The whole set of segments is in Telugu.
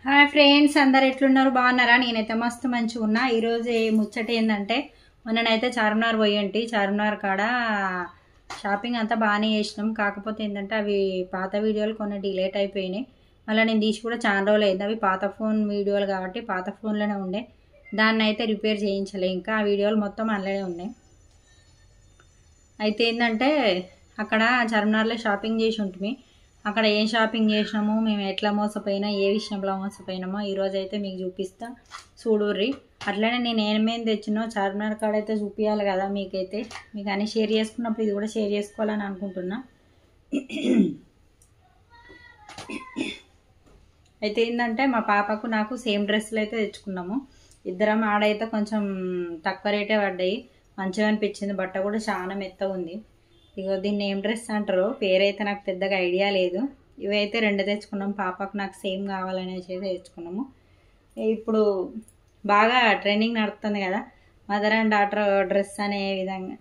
హాయ్ ఫ్రెండ్స్, అందరు ఎట్లున్నారు? బాగున్నారా? నేనైతే మస్తు మంచిగా ఉన్నా. ఈరోజు ముచ్చట ఏంటంటే, మొన్ననైతే చార్మినార్ పోయింటి. చార్మినార్ కాడ షాపింగ్ అంతా బాగానే చేసినాం. కాకపోతే ఏంటంటే అవి పాత వీడియోలు కొన్ని డిలీట్ అయిపోయినాయి. మళ్ళీ నేను తీసి కూడా చాలా రోజులు అయింది. అవి పాత ఫోన్ వీడియోలు కాబట్టి పాత ఫోన్లోనే ఉండే, దాన్ని అయితే రిపేర్ చేయించలే. ఇంకా ఆ వీడియోలు మొత్తం అందులోనే ఉన్నాయి. అయితే ఏంటంటే అక్కడ చార్మినార్లో షాపింగ్ చేసి ఉంటుంది. అక్కడ ఏం షాపింగ్ చేసినాము, మేము ఎట్లా మోసపోయినా, ఏ విషయంలో మోసపోయినామో ఈరోజు అయితే మీకు చూపిస్తా, చూడుర్రి. అట్లనే నేను ఏమేమి తెచ్చినో చార్మినార్ కాడ అయితే చూపించాలి కదా మీకైతే. మీకు అన్ని షేర్ చేసుకున్నప్పుడు ఇది కూడా షేర్ చేసుకోవాలని అనుకుంటున్నా. అయితే ఏంటంటే మా పాపకు నాకు సేమ్ డ్రెస్సులు అయితే తెచ్చుకున్నాము. ఇద్దరం ఆడైతే కొంచెం తక్కువ రేటే పడ్డాయి. మంచిగా అనిపించింది. బట్ట కూడా చాలా మెత్తగా ఉంది. ఇగో దీన్ని ఏం డ్రెస్ అంటారో, పేరైతే నాకు పెద్దగా ఐడియా లేదు. ఇవైతే రెండు తెచ్చుకున్నాం. పాపకు నాకు సేమ్ కావాలనేసి తెచ్చుకున్నాము. ఇప్పుడు బాగా ట్రెండింగ్ నడుస్తుంది కదా, మదర్ అండ్ డాటర్ డ్రెస్ అనే విధంగా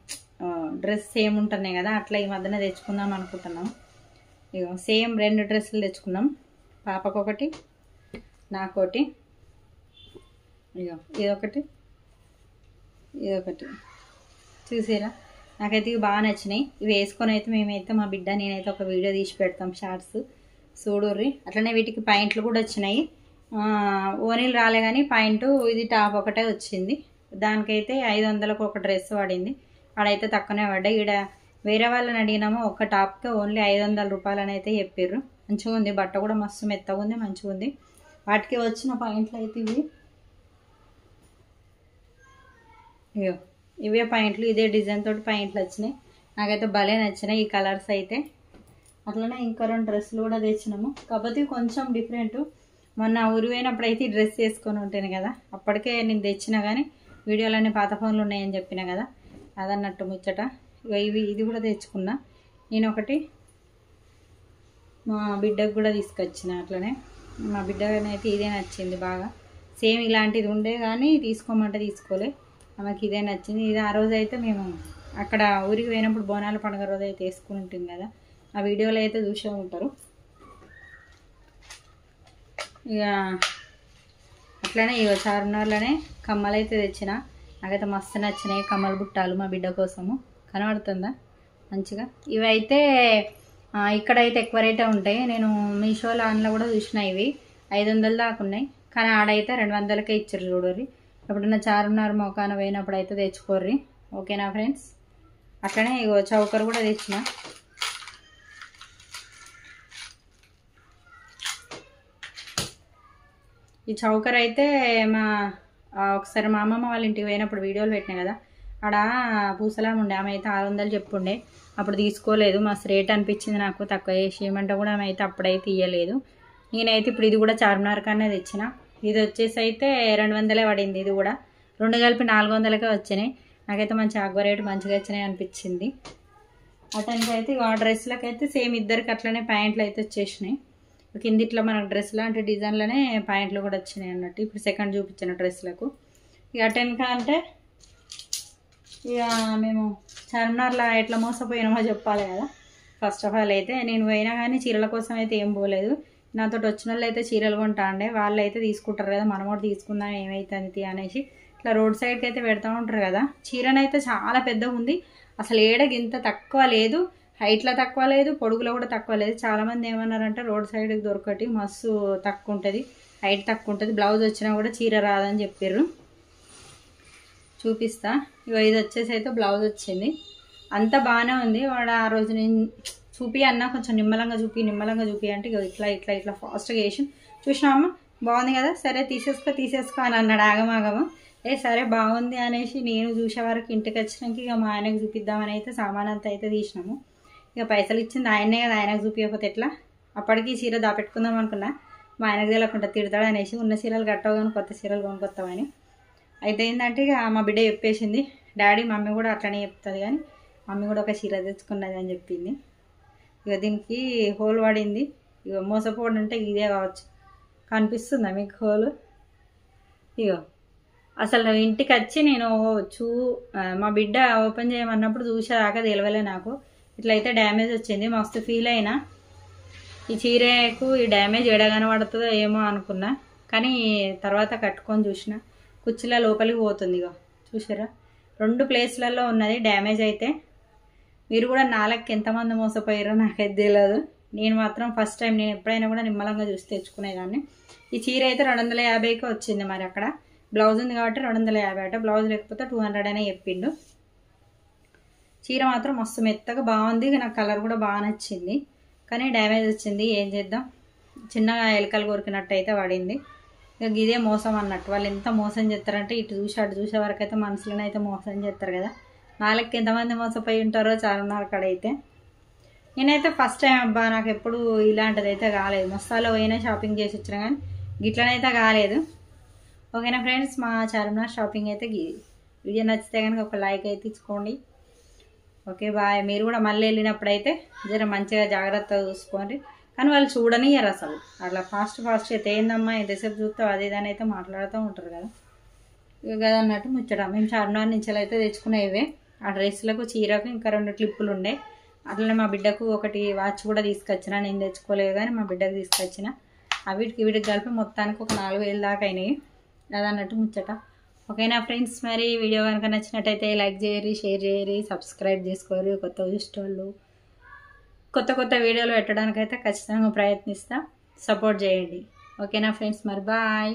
డ్రెస్ సేమ్ ఉంటున్నాయి కదా, అట్లా ఈ మధ్యన తెచ్చుకుందాం అనుకుంటున్నాం. ఇగో సేమ్ రెండు డ్రెస్సులు తెచ్చుకున్నాం. పాపకు ఒకటి, నాకోటి. ఇగో ఇదొకటి, ఇదొకటి. చూసారా? నాకైతే ఇవి బాగా నచ్చినాయి. ఇవి వేసుకొని అయితే మేమైతే మా బిడ్డ నేనైతే ఒక వీడియో తీసి పెడతాం, షార్ట్స్ చూడుర్రి. అట్లనే వీటికి పాయింట్లు కూడా వచ్చినాయి. ఓనీలు రాలే కానీ పాయింట్ ఇది టాప్ ఒకటే వచ్చింది. దానికైతే 500కు ఒక డ్రెస్ పడింది. ఆడైతే తక్కువనే పడ్డాయి. ఈడ వేరే వాళ్ళని అడిగినామో ఒక టాప్కే ఓన్లీ 500 రూపాయలు అని అయితే చెప్పారు. మంచిగా ఉంది. బట్ట కూడా మస్తు మెత్తగా ఉంది, మంచిగా ఉంది. వాటికి వచ్చిన పాయింట్లు అయితే ఇవి. ఇవో ఇవే పాయింట్లు, ఇదే డిజైన్ తోటి పాయింట్లు వచ్చినాయి. నాకైతే భలే నచ్చినాయి ఈ కలర్స్ అయితే. అట్లనే ఇంకా రెండు డ్రెస్సులు కూడా తెచ్చినాము. కాకపోతే కొంచెం డిఫరెంట్. మొన్న ఊరు పోయినప్పుడు అయితే ఈ డ్రెస్ వేసుకొని ఉంటాను కదా, అప్పటికే నేను తెచ్చినా కానీ వీడియోలన్నీ పాత ఫోన్లు ఉన్నాయని చెప్పిన కదా, అదన్నట్టు ముచ్చట. ఇది కూడా తెచ్చుకున్నా నేను. ఒకటి మా బిడ్డకు కూడా తీసుకొచ్చిన. అట్లనే మా బిడ్డకైతే ఇదే నచ్చింది బాగా. సేమ్ ఇలాంటిది ఉండే కానీ తీసుకోమంటే తీసుకోలే, ఆమెకి ఇదే నచ్చింది. ఇది ఆ రోజు అయితే మేము అక్కడ ఊరికి పోయినప్పుడు బోనాల పండుగ రోజు అయితే వేసుకుని ఉంటుంది కదా, ఆ వీడియోలో అయితే చూసే ఉంటారు. ఇక అట్లనే ఇక చార్మినార్లోనే కమ్మలు అయితే తెచ్చిన. నాకైతే మస్తు నచ్చినాయి కమ్మల బుట్టాలు మా బిడ్డ కోసము. కనబడుతుందా మంచిగా? ఇవైతే ఇక్కడైతే ఎక్కువ రేటే ఉంటాయి. నేను మీషోలో ఆన్లో కూడా చూసిన. ఇవి 500 దాకా ఉన్నాయి కానీ ఆడైతే 200కే ఇచ్చారు. చూడరి, ఎప్పుడన్నా చార్మినార్ మోకాన పోయినప్పుడు అయితే తెచ్చుకోర్రి. ఓకేనా ఫ్రెండ్స్? అట్లనే ఇగో చౌకర్ కూడా తెచ్చిన. ఈ చౌకర్ అయితే ఒకసారి మా అమ్మమ్మ వాళ్ళ ఇంటికి పోయినప్పుడు వీడియోలు పెట్టినా కదా, ఆడ పూసలాం ఉండే. ఆమె అయితే 600 చెప్పుండే. అప్పుడు తీసుకోలేదు. మస్తు రేట్ అనిపించింది నాకు. తక్కువ చేసి ఏమంటే కూడా ఆమె అయితే అప్పుడైతే ఇవ్వలేదు. నేనైతే ఇప్పుడు ఇది కూడా చార్మినార్ కన్నా తెచ్చిన. ఇది వచ్చేసి అయితే 200 పడింది. ఇది కూడా రెండు కలిపి 400కే వచ్చినాయి. నాకైతే మంచి ఆగ్వ రేటు మంచిగా వచ్చినాయి అనిపించింది. అతనికి అయితే ఆ డ్రెస్లకి అయితే సేమ్ ఇద్దరికి అట్లనే ప్యాంట్లు అయితే వచ్చేసినాయి. కింద ఇట్లా మనకు డ్రెస్ లాంటి డిజైన్లోనే ప్యాంట్లు కూడా వచ్చినాయి అన్నట్టు. ఇప్పుడు సెకండ్ చూపించిన డ్రెస్లకు. ఇక అటెన్క అంటే ఇక మేము చార్మినార్లో ఎట్లా మోసపోయినామో చెప్పాలి కదా. ఫస్ట్ ఆఫ్ ఆల్ అయితే నేను పోయినా కానీ చీరల కోసం అయితే ఏం పోలేదు. నాతో వచ్చిన వాళ్ళు అయితే చీరలు కొంటా అండే, వాళ్ళు అయితే తీసుకుంటారు కదా, మనం కూడా తీసుకుందాం ఏమైతుంది అనేసి ఇట్లా రోడ్ సైడ్కి అయితే పెడతా ఉంటారు కదా. చీరనైతే చాలా పెద్దగా ఉంది. అసలు ఏడకి ఇంత తక్కువ లేదు, హైట్లో తక్కువ లేదు, పొడుగులో కూడా తక్కువ లేదు. చాలామంది ఏమన్నారంటే రోడ్ సైడ్కి దొరకటి మస్తు తక్కువ ఉంటుంది, హైట్ తక్కువ ఉంటుంది, బ్లౌజ్ వచ్చినా కూడా చీర రాదని చెప్పారు. చూపిస్తా. ఇగో ఇది వచ్చేసి అయితే బ్లౌజ్ వచ్చింది. అంత బాగానే ఉంది. వాడు ఆ రోజు నేను చూపి అన్న కొంచెం నిమ్మలంగా చూపి అంటే ఇట్లా ఇట్లా ఇట్లా ఫాస్ట్గా వేసి చూసినామా బాగుంది కదా, సరే తీసేసుకో అని అన్నాడు ఆగమాగము. సరే బాగుంది అనేసి నేను చూసే వరకు ఇంటికి వచ్చినాక ఇక మా ఆయనకు చూపిద్దామని అయితే సామాన్ అంతా అయితే తీసినాము. ఇక పైసలు ఇచ్చింది ఆయనే కదా, ఆయనకు చూపించకపోతే ఎట్లా. అప్పటికి చీర దాపెట్టుకుందాం అనుకున్నా, మా ఆయనకు తెలియకుండా తిడతాడు అనేసి ఉన్న చీరలు కట్టవు కానీ కొత్త చీరలు కొనుక్కొస్తామని. అయితే ఏంటంటే ఇక మా బిడ్డ చెప్పేసింది, డాడీ మమ్మీ కూడా అట్లనే చెప్తుంది కానీ మమ్మీ కూడా ఒక చీర తెచ్చుకున్నది అని చెప్పింది. ఇక దీనికి హోల్ పడింది. ఇక మోసపోవడం అంటే ఇదే కావచ్చు. కనిపిస్తుందా మీకు హోలు? ఇగో అసలు ఇంటికి వచ్చి నేను మా బిడ్డ ఓపెన్ చేయమన్నప్పుడు చూసేదాకా తెలియలే నాకు. ఇట్లయితే డ్యామేజ్ వచ్చింది. మస్తు ఫీల్ అయినా. ఈ చీరకు ఈ డ్యామేజ్ ఎడ కనబడుతుందో ఏమో అనుకున్నా. కానీ తర్వాత కట్టుకొని చూసిన కుర్చీల లోపలికి పోతుంది. ఇక చూసారా 2 ప్లేస్లలో ఉన్నది డ్యామేజ్. అయితే మీరు కూడా నాలుగుకి ఎంతమంది మోసపోయారో నాకైతే తెలియదు. నేను మాత్రం ఫస్ట్ టైం, నేను ఎప్పుడైనా కూడా నిమ్మలంగా చూసి తెచ్చుకునేదాన్ని. ఈ చీర అయితే 250కి వచ్చింది. మరి అక్కడ బ్లౌజ్ ఉంది కాబట్టి 250 అట, బ్లౌజ్ లేకపోతే 200 అనే చెప్పిండు. చీర మాత్రం మస్తు మెత్తగా బాగుంది, నాకు కలర్ కూడా బాగా నచ్చింది. కానీ డ్యామేజ్ వచ్చింది, ఏం చేద్దాం, చిన్నగా ఎలకలు కొరికినట్టు అయితే పడింది. ఇక ఇదే మోసం అన్నట్టు. వాళ్ళు ఎంత మోసం చేస్తారంటే ఇటు చూసి అటు చూసే వరకు అయితే మనుషులను అయితే మోసం చేస్తారు కదా. నాలుగుకి ఎంతమంది మోసపోయి ఉంటారో చార్మినార్ కాడ అయితే. నేనైతే ఫస్ట్ టైం అబ్బా, నాకు ఎప్పుడు ఇలాంటిది అయితే కాలేదు. మస్తాలో పోయినా షాపింగ్ చేసి వచ్చినా కానీ గిట్లనైతే కాలేదు. ఓకేనా ఫ్రెండ్స్, మా చార్మినార్ షాపింగ్ అయితే వీడియో నచ్చితే కనుక ఒక లైక్ అయితే ఇచ్చుకోండి. Okay bye. మీరు కూడా మళ్ళీ వెళ్ళినప్పుడైతే జర మంచిగా జాగ్రత్తగా చూసుకోండి. కానీ వాళ్ళు చూడనియరు అసలు. అట్లా ఫాస్ట్ అయితే ఏందమ్మా ఎంతసేపు చూస్తావు అది ఇదని అయితే మాట్లాడుతూ ఉంటారు కదా. ఇక కదా అన్నట్టు ముచ్చట. మేము చార్మినార్ నుంచి అయితే తెచ్చుకునేవే. ఆ డ్రెస్లకు చీరకు ఇంకా 2 క్లిప్పులు ఉండే. అట్లనే మా బిడ్డకు ఒకటి వాచ్ కూడా తీసుకొచ్చిన. నేను తెచ్చుకోలేదు కానీ మా బిడ్డకు తీసుకొచ్చిన. వీటికి కలిపి మొత్తానికి ఒక 4000 దాకా అయినాయి. అదన్నట్టు ముచ్చట. ఓకేనా ఫ్రెండ్స్, మరి వీడియో కనుక నచ్చినట్టయితే లైక్ చేయరి, షేర్ చేయరి, సబ్స్క్రైబ్ చేసుకోరు. కొత్త చూసేటోళ్ళు కొత్త వీడియోలు పెట్టడానికైతే ఖచ్చితంగా ప్రయత్నిస్తా. సపోర్ట్ చేయండి. ఓకేనా ఫ్రెండ్స్, మరి బాయ్.